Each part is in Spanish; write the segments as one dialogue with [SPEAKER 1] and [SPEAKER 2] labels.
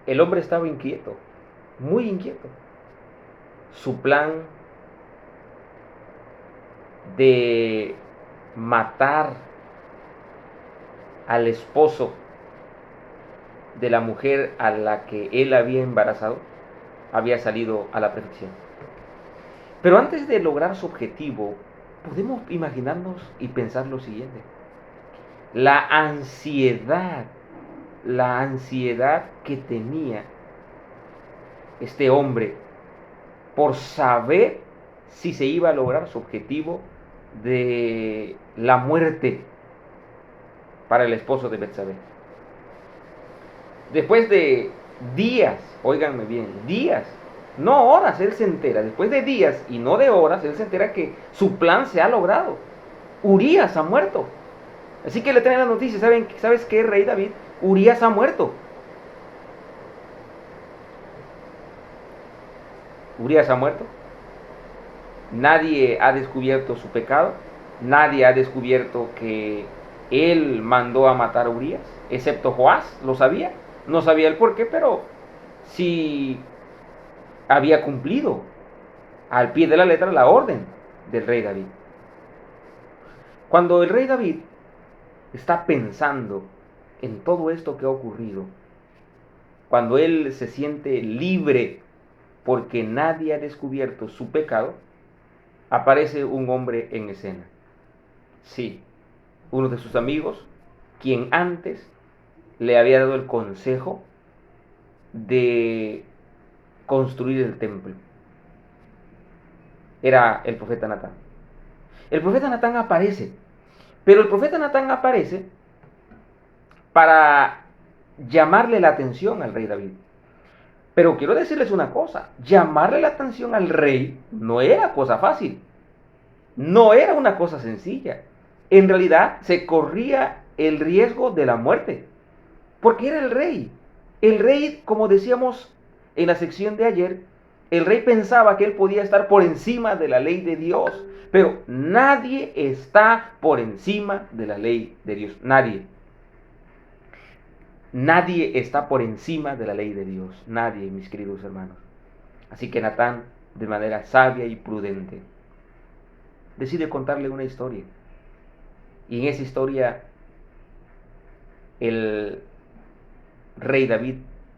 [SPEAKER 1] El hombre estaba inquieto, muy inquieto. Su plan de matar al esposo de la mujer a la que él había embarazado había salido a la perfección. Pero antes de lograr su objetivo, podemos imaginarnos y pensar lo siguiente. La ansiedad, la ansiedad que tenía este hombre por saber si se iba a lograr su objetivo de la muerte para el esposo de Betsabé. Después de días, óiganme bien, días, no horas, él se entera, después de días y no de horas, él se entera que su plan se ha logrado. Urías ha muerto. Así que le traen la noticia, ¿sabes qué, rey David? Urías ha muerto. Urías ha muerto. Nadie ha descubierto su pecado. Nadie ha descubierto que él mandó a matar a Urías, excepto Joás, lo sabía. No sabía el por qué, pero sí había cumplido al pie de la letra la orden del rey David. Cuando el rey David está pensando en todo esto que ha ocurrido, cuando él se siente libre porque nadie ha descubierto su pecado, aparece un hombre en escena. Sí, uno de sus amigos, quien antes le había dado el consejo de construir el templo. Era el profeta Natán. El profeta Natán aparece, pero el profeta Natán aparece para llamarle la atención al rey David. Pero quiero decirles una cosa, llamarle la atención al rey no era cosa fácil, no era una cosa sencilla. En realidad se corría el riesgo de la muerte, porque era el rey. El rey, como decíamos en la sección de ayer, el rey pensaba que él podía estar por encima de la ley de Dios, pero nadie está por encima de la ley de Dios, nadie. Nadie está por encima de la ley de Dios, nadie, mis queridos hermanos. Así que Natán, de manera sabia y prudente, decide contarle una historia. Y en esa historia el rey David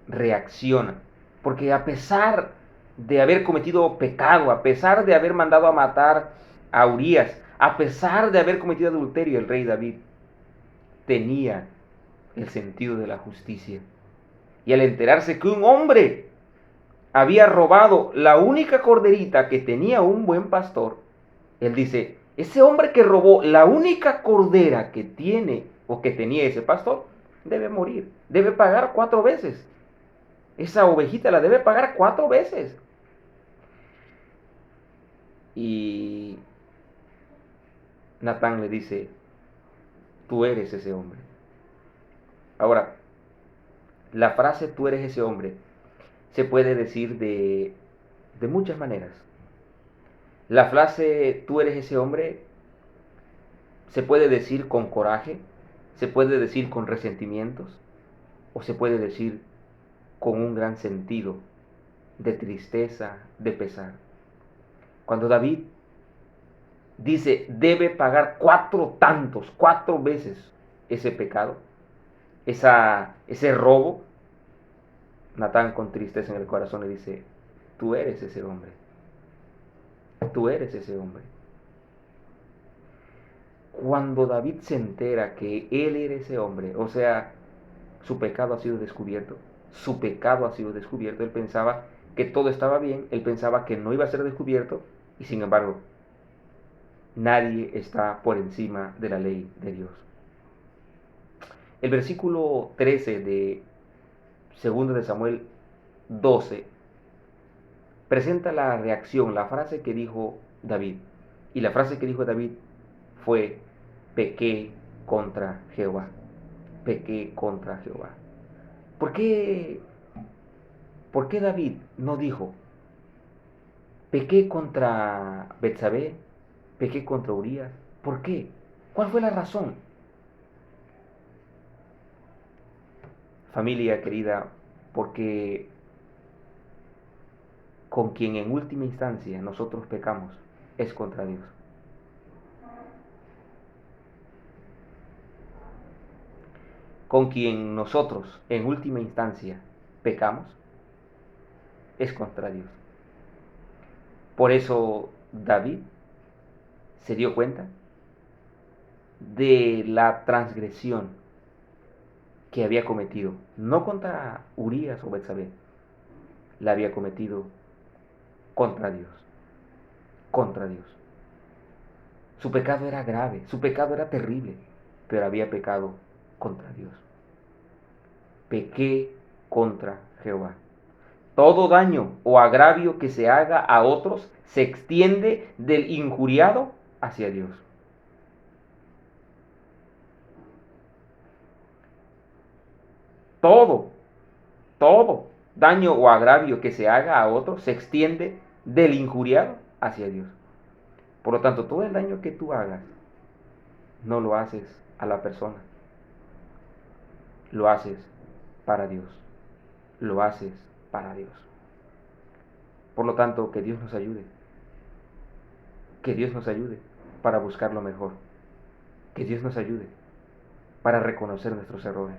[SPEAKER 1] reacciona. Porque a pesar de haber cometido pecado, a pesar de haber mandado a matar a Urías, a pesar de haber cometido adulterio, el rey David tenía el sentido de la justicia. Y al enterarse que un hombre había robado la única corderita que tenía un buen pastor, él dice, ese hombre que robó la única cordera que tiene o que tenía ese pastor, debe morir, debe pagar 4 veces. Esa ovejita la debe pagar 4 veces. Y Natán le dice, tú eres ese hombre. Ahora, la frase tú eres ese hombre se puede decir de muchas maneras. La frase tú eres ese hombre se puede decir con coraje, se puede decir con resentimientos o se puede decir con un gran sentido de tristeza, de pesar. Cuando David dice debe pagar 4 tantos, 4 veces ese pecado, ese robo, Natán con tristeza en el corazón le dice, tú eres ese hombre, tú eres ese hombre. Cuando David se entera que él era ese hombre, o sea, su pecado ha sido descubierto, su pecado ha sido descubierto, él pensaba que todo estaba bien, él pensaba que no iba a ser descubierto, y sin embargo, nadie está por encima de la ley de Dios. El versículo 13 de 2 de Samuel 12 presenta la reacción, la frase que dijo David. Y la frase que dijo David fue, pequé contra Jehová. Pequé contra Jehová. ¿Por qué, ¿Por qué David no dijo, pequé contra Betsabé, pequé contra Urías? ¿Por qué? ¿Cuál fue la razón? Familia querida, Porque con quien en última instancia nosotros pecamos es contra Dios. Con quien nosotros en última instancia pecamos es contra Dios. Por eso David se dio cuenta de la transgresión que había cometido, no contra Urías o Betsabé, la había cometido contra Dios, contra Dios. Su pecado era grave, su pecado era terrible, pero había pecado contra Dios. Pequé contra Jehová. Todo daño o agravio que se haga a otros se extiende del injuriado hacia Dios. Todo, todo daño o agravio que se haga a otros se extiende del injuriado hacia Dios. Por lo tanto, todo el daño que tú hagas, no lo haces a la persona, lo haces para Dios, lo haces para Dios. Por lo tanto, que Dios nos ayude, que Dios nos ayude para buscar lo mejor, que Dios nos ayude para reconocer nuestros errores,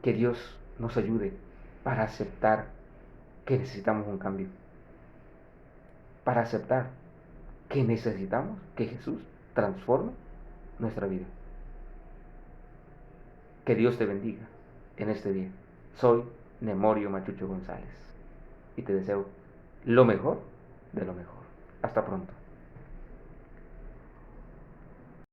[SPEAKER 1] que Dios nos ayude para aceptar que necesitamos un cambio, para aceptar que necesitamos que Jesús transforme nuestra vida. Que Dios te bendiga en este día. Soy Nemorio Machucho González y te deseo lo mejor de lo mejor. Hasta pronto.